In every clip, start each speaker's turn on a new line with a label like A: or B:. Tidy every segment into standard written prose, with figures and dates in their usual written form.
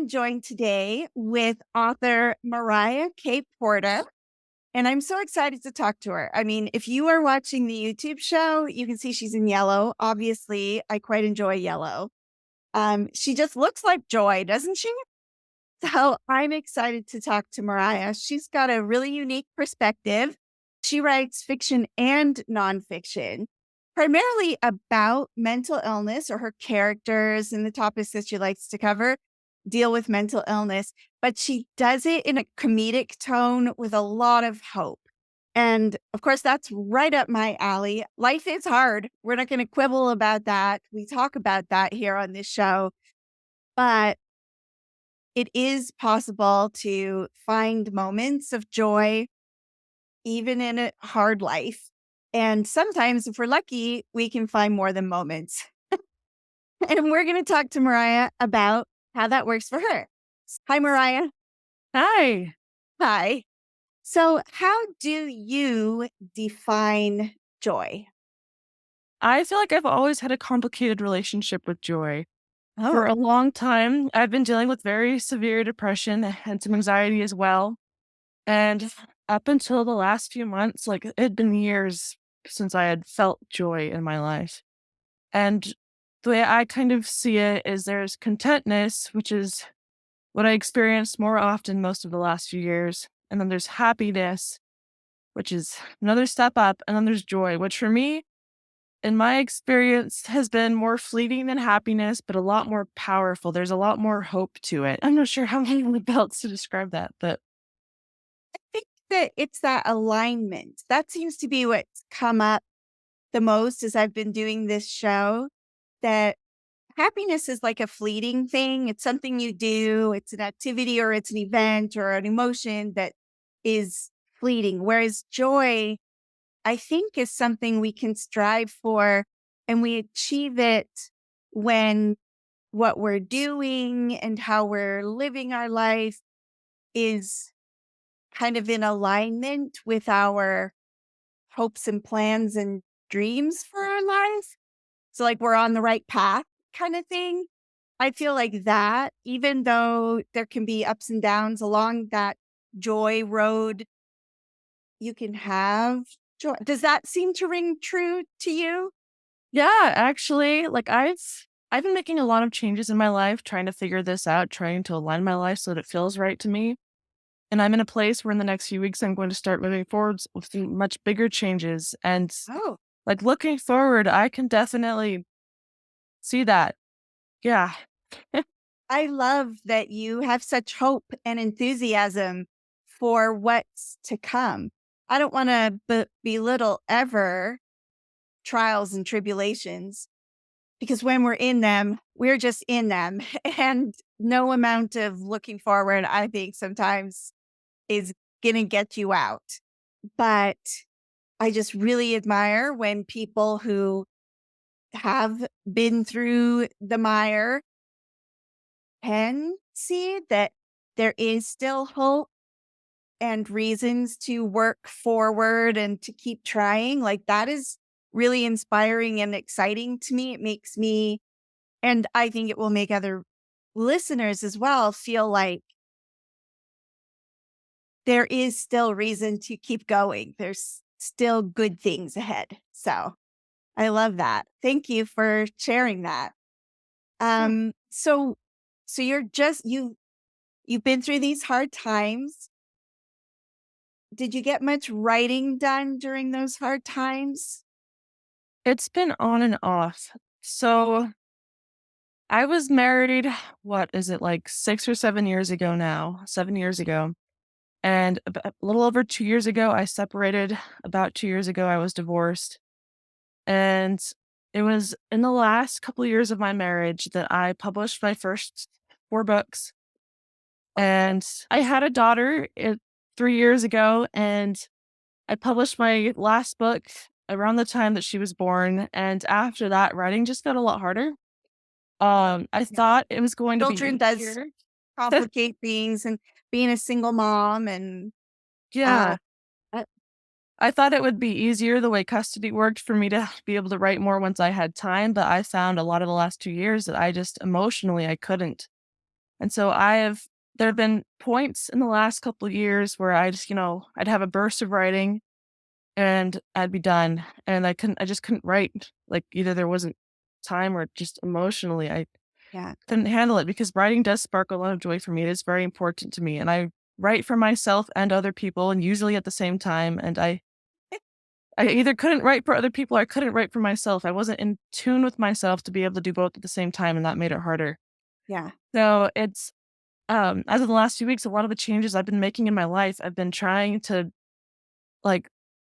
A: am joined today with author Mariah K. Porter, and I'm so excited to talk to her. I mean, if you are watching the YouTube show, you can see she's in yellow. Obviously, I quite enjoy yellow. She just looks like joy, doesn't she? So I'm excited to talk to Mariah. She's got a really unique perspective. She writes fiction and nonfiction, primarily about mental illness, or her characters and the topics that she likes to cover deal with mental illness, but she does it in a comedic tone with a lot of hope. And of course, that's right up my alley. Life is hard. We're not going to quibble about that. We talk about that here on this show, but it is possible to find moments of joy even in a hard life. And sometimes, if we're lucky, we can find more than moments. And we're going to talk to Mariah about how that works for her. Hi, Mariah.
B: Hi.
A: Hi. So, how do you define joy?
B: I feel like I've always had a complicated relationship with joy. For
A: Oh,
B: a long time, I've been dealing with very severe depression and some anxiety as well. And up until the last few months, like it had been years since I had felt joy in my life. And the way I kind of see it is there's contentness, which is what I experienced more often most of the last few years. And then there's happiness, which is another step up. And then there's joy, which for me in my experience has been more fleeting than happiness, but a lot more powerful. There's a lot more hope to it. I'm not sure how many else to describe that, but
A: I think that it's that alignment. That seems to be what's come up the most as I've been doing this show. That happiness is like a fleeting thing. It's something you do, it's an activity or it's an event or an emotion that is fleeting. Whereas joy, I think, is something we can strive for and we achieve it when what we're doing and how we're living our life is kind of in alignment with our hopes and plans and dreams for our life. So, like, we're on the right path kind of thing. I feel like that, even though there can be ups and downs along that joy road, you can have joy. Does that seem to ring true to you?
B: yeah, actually, like I've been making a lot of changes in my life, trying to figure this out, trying to align my life so that it feels right to me. And I'm in a place where in the next few weeks I'm going to start moving forwards with some much bigger changes. And
A: Oh,
B: like looking forward, I can definitely see that. Yeah.
A: I love that you have such hope and enthusiasm for what's to come. I don't want to belittle ever trials and tribulations because when we're in them, we're just in them. And no amount of looking forward, I think, sometimes is going to get you out. But I just really admire when people who have been through the mire can see that there is still hope and reasons to work forward and to keep trying. Like, that is really inspiring and exciting to me. It makes me, and I think it will make other listeners as well, feel like there is still reason to keep going. There's still good things ahead. So I love that. Thank you for sharing that.
B: Yeah.
A: Um, so so you've been through these hard times. Did you get much writing done during those hard times?
B: It's been on and off. So I was married, what is it, like 6 or 7 years ago now? 7 years ago. And a little over 2 years ago, I separated. About 2 years ago, I was divorced. And it was in the last couple years of my marriage that I published my first 4 books. And I had a daughter 3 years ago, and I published my last book around the time that she was born. And after that, writing just got a lot harder. I
A: Yeah.
B: thought it was going to be
A: Children does
B: easier.
A: complicate things and being a single mom and uh
B: Yeah. I thought it would be easier the way custody worked for me to be able to write more once I had time, but I found a lot of the last 2 years that I just emotionally I couldn't. And so there have been points in the last couple of years where I just, I'd have a burst of writing and I'd be done. And I just couldn't write. Like either there wasn't time or just emotionally, I
A: Yeah.
B: couldn't handle it because writing does spark a lot of joy for me. It is very important to me. And I write for myself and other people and usually at the same time. And I either couldn't write for other people or I couldn't write for myself. I wasn't in tune with myself to be able to do both at the same time, and that made it harder.
A: Yeah.
B: So it's as of the last few weeks, a lot of the changes I've been making in my life, I've been trying to like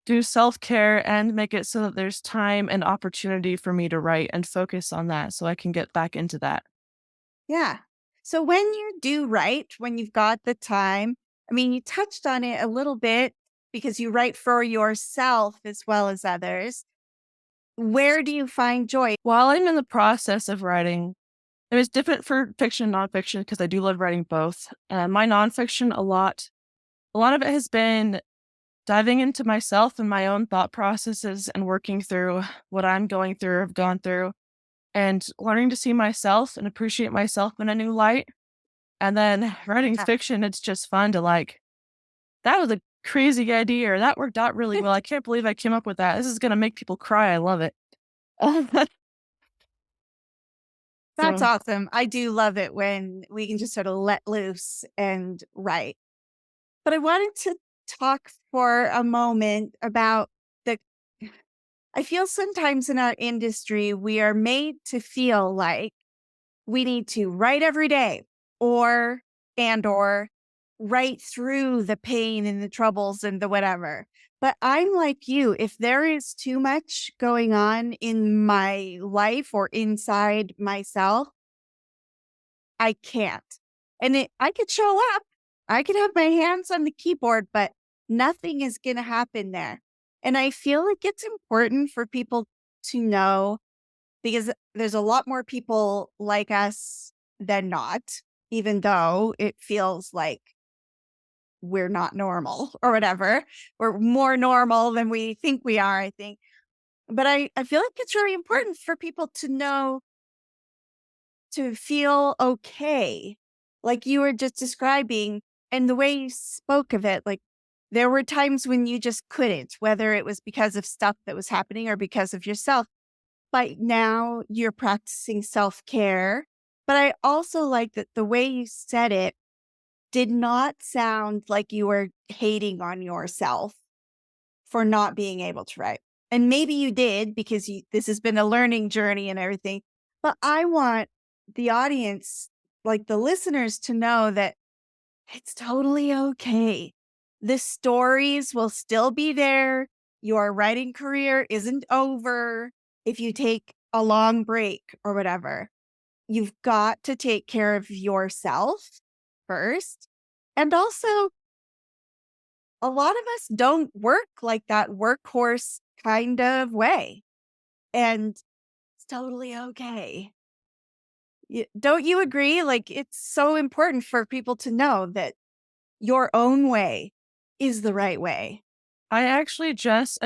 B: do self-care and make it so that there's time and opportunity for me to write and focus on that so I can get back into that.
A: Yeah. So when you do write, when you've got the time, I mean, you touched on it a little bit because you write for yourself as well as others. Where do you find joy?
B: While I'm in the process of writing, it was different for fiction and nonfiction because I do love writing both. My nonfiction, a lot of it has been diving into myself and my own thought processes and working through what I'm going through, have gone through, and learning to see myself and appreciate myself in a new light. And then writing
A: Yeah.
B: fiction, it's just fun to that was a crazy idea or that worked out really well. I can't believe I came up with that. This is going to make people cry. I love it.
A: That's
B: So
A: awesome. I do love it when we can just sort of let loose and write. But I wanted to talk for a moment about the I feel sometimes in our industry, we are made to feel like we need to write every day or or write through the pain and the troubles and the whatever. But I'm like you, if there is too much going on in my life or inside myself, I can't. I could show up. I could have my hands on the keyboard, but nothing is going to happen there. And I feel like it's important for people to know because there's a lot more people like us than not, even though it feels like we're not normal or whatever. We're more normal than we think we are, I think. But I feel like it's really important for people to know to feel okay, like you were just describing, and the way you spoke of it, like there were times when you just couldn't, whether it was because of stuff that was happening or because of yourself. But now you're practicing self care. But I also like that the way you said it did not sound like you were hating on yourself for not being able to write. And maybe you did because this has been a learning journey and everything. But I want the audience, like the listeners, to know that it's totally okay. The stories will still be there. Your writing career isn't over if you take a long break or whatever. You've got to take care of yourself first. And also, a lot of us don't work like that workhorse kind of way. And it's totally okay. Don't you agree? Like, it's so important for people to know that your own way is the right way.
B: I've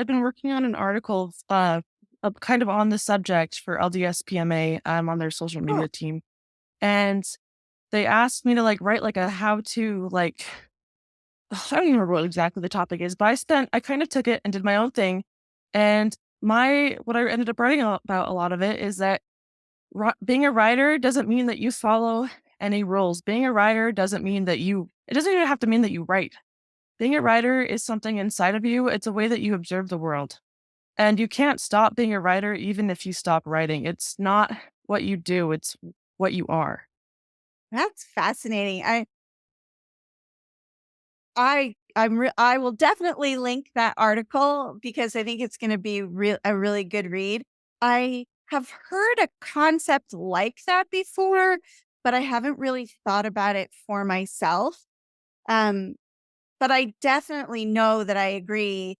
B: been working on an article, kind of on the subject for LDSPMA. I'm on their social
A: Oh,
B: media team, and they asked me to write like a how to I don't even remember what exactly the topic is, but I kind of took it and did my own thing, and what I ended up writing about a lot of it is that being a writer doesn't mean that you follow any rules. Being a writer doesn't mean that it doesn't even have to mean that you write. Being a writer is something inside of you. It's a way that you observe the world. And you can't stop being a writer even if you stop writing. It's not what you do, it's what you are.
A: that's fascinating. I will definitely link that article because I think it's going to be a really good read. I have heard a concept like that before, but I haven't really thought about it for myself. Um, but I definitely know that I agree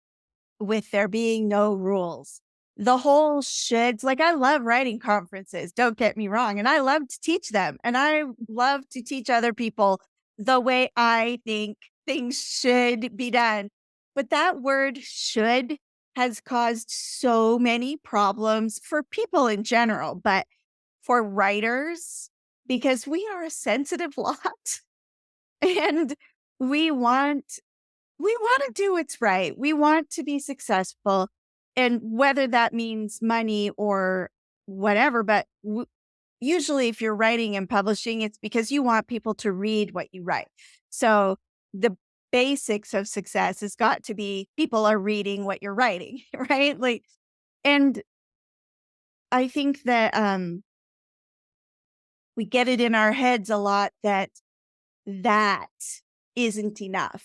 A: with there being no rules. The whole shoulds, like I love writing conferences, don't get me wrong, and I love to teach them, and I love to teach other people the way I think things should be done. But that word should has caused so many problems for people in general, but for writers, because we are a sensitive lot and we want we want to do what's right. We want to be successful. And whether that means money or whatever, but usually if you're writing and publishing, it's because you want people to read what you write. So the basics of success has got to be people are reading what you're writing, right? Like, and I think that we get it in our heads a lot that that isn't enough,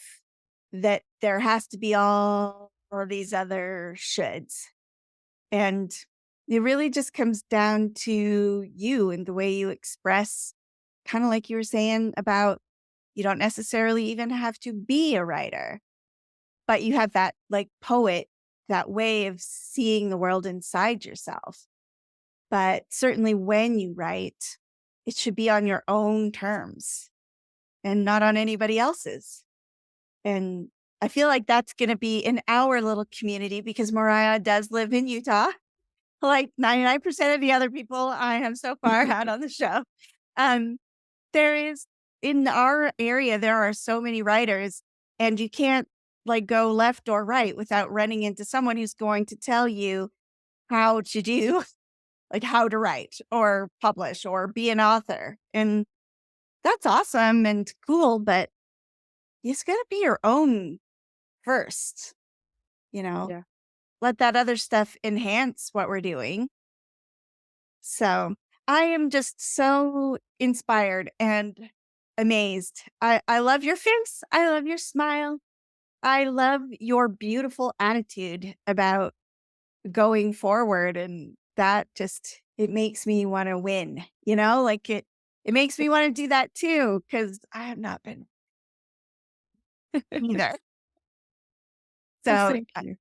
A: that there has to be all of these other shoulds. And it really just comes down to you and the way you express, kind of like you were saying about you don't necessarily even have to be a writer, but you have that like poet, that way of seeing the world inside yourself. But certainly when you write, it should be on your own terms and not on anybody else's. And I feel like that's going to be in our little community because Mariah does live in Utah. Like 99% of the other people I have so far had on the show. Um, there is in our area, there are so many writers, and you can't like go left or right without running into someone who's going to tell you how to do, like how to write or publish or be an author. And that's awesome and cool, but it's going to be your own first, you know,
B: Yeah.
A: let that other stuff enhance what we're doing. So I am just so inspired and amazed. I love your face. I love your smile. I love your beautiful attitude about going forward. And that just, it makes me want to win, like it makes me want to do that too. Cause I have not been either.
B: Well,
A: So
B: thank you.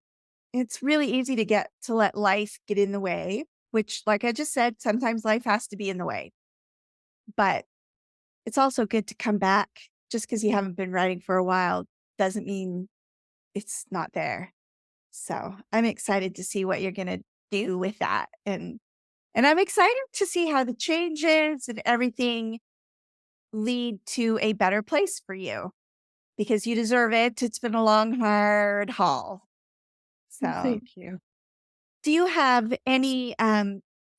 A: it's really easy to get to let life get in the way, which, like I just said, sometimes life has to be in the way. But it's also good to come back. Just because you haven't been writing for a while doesn't mean it's not there. So I'm excited to see what you're going to do with that. And I'm excited to see how the changes and everything lead to a better place for you because you deserve it. It's been a long, hard haul.
B: Well,
A: So
B: thank you.
A: do you have any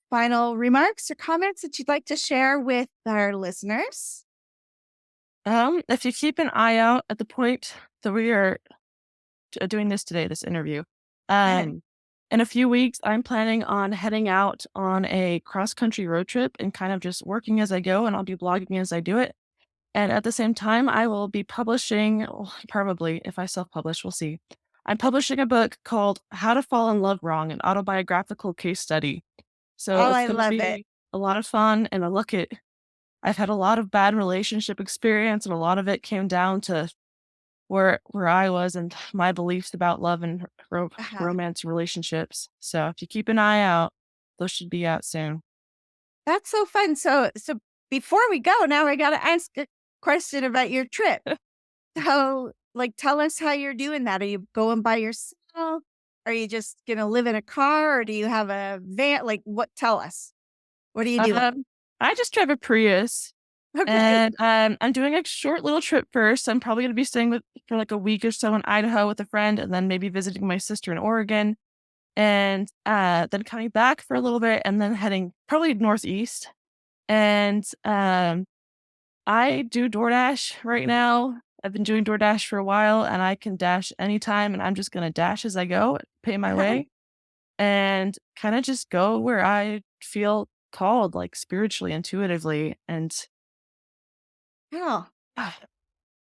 A: final remarks or comments that you'd like to share with our listeners?
B: If you keep an eye out at the point that we are doing this today, this interview, um, in a few weeks, I'm planning on heading out on a cross country road trip and kind of just working as I go, and I'll be blogging as I do it. And at the same time, I will be publishing, well, probably if I self publish, we'll see. I'm publishing a book called How to Fall in Love Wrong, an autobiographical case study. So
A: Oh,
B: it's
A: I
B: going to
A: love it.
B: be a lot of fun. And I've had a lot of bad relationship experience, and a lot of it came down to where I was and my beliefs about love and
A: Uh-huh.
B: romance and relationships. So if you keep an eye out, those should be out soon.
A: That's so fun. So before we go, now I got to ask a question about your trip. So, like, tell us how you're doing that. Are you going by yourself? Are you just gonna live in a car, or do you have a van? Like, what? Tell us. What are you doing?
B: I just drive a Prius.
A: Okay.
B: And, I'm doing a short little trip first. I'm probably gonna be staying for, like, a week or so in Idaho with a friend, and then maybe visiting my sister in Oregon, and, then coming back for a little bit, and then heading probably northeast. And, I do DoorDash right now. I've been doing DoorDash for a while, and I can dash anytime, and I'm just gonna dash as I go, pay my way, and kinda just go where I feel called, like, spiritually, intuitively, and
A: Oh.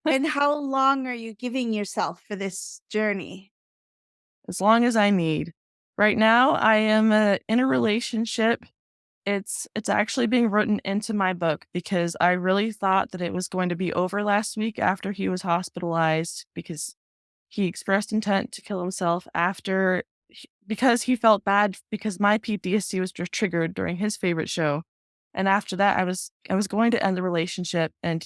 A: And how long are you giving yourself for this journey?
B: as long as I need. Right now, I am, in a relationship. It's actually being written into my book because I really thought that it was going to be over last week after he was hospitalized because he expressed intent to kill himself because he felt bad because my PTSD was triggered during his favorite show. And after that, I was going to end the relationship, and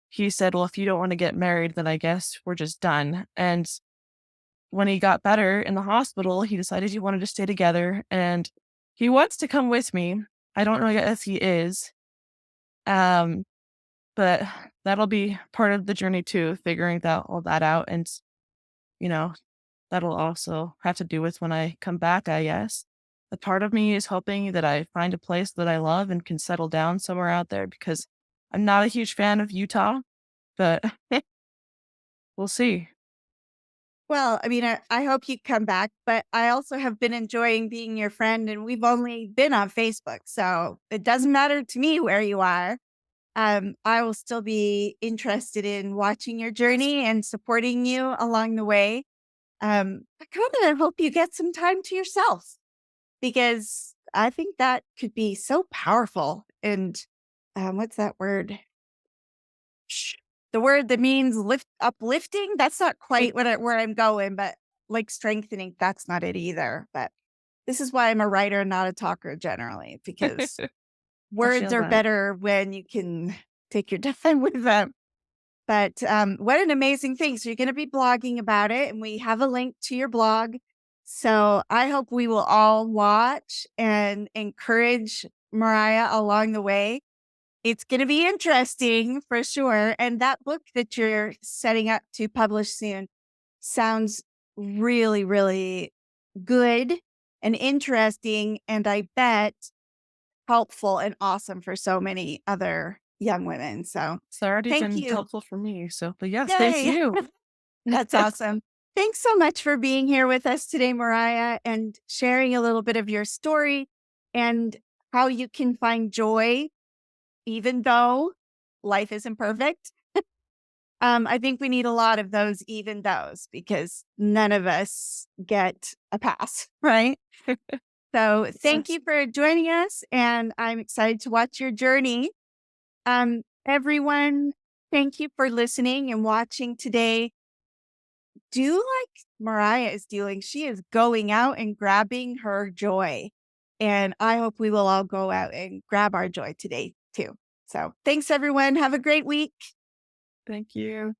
B: he said, "Well, if you don't want to get married, then I guess we're just done." And when he got better in the hospital, he decided he wanted to stay together, and he wants to come with me. I don't know yet if he is. Um, but that'll be part of the journey too, figuring that all that out, and you know, that'll also have to do with when I come back, I guess. A part of me is hoping that I find a place that I love and can settle down somewhere out there because I'm not a huge fan of Utah, but we'll see.
A: Well, I mean, I hope you come back, but I also have been enjoying being your friend, and we've only been on Facebook, so it doesn't matter to me where you are. I will still be interested in watching your journey and supporting you along the way. I kind of hope you get some time to yourself because I think that could be so powerful. And what's that word? The word that means uplifting. That's not quite where I'm going, but like strengthening, that's not it either. But this is why I'm a writer and not a talker generally, because
B: I
A: words
B: feel
A: are
B: that.
A: better when you can take your time with them. But what an amazing thing. So you're going to be blogging about it, and we have a link to your blog. So I hope we will all watch and encourage Mariah along the way. It's going to be interesting for sure. And that book that you're setting up to publish soon sounds really, really good and interesting. And I bet helpful and awesome for so many other young women. So
B: It's already
A: thank
B: been
A: you.
B: helpful for me, so but yes, thank
A: Yay.
B: you.
A: That's awesome. Thanks so much for being here with us today, Mariah, and sharing a little bit of your story and how you can find joy even though life isn't perfect. I think we need a lot of those even those because none of us get a pass, right? So thank
B: Yes.
A: you for joining us, and I'm excited to watch your journey. Everyone, thank you for listening and watching today. Do like Mariah is doing. She is going out and grabbing her joy. And I hope we will all go out and grab our joy today too. So thanks, everyone. Have a great week.
B: Thank you.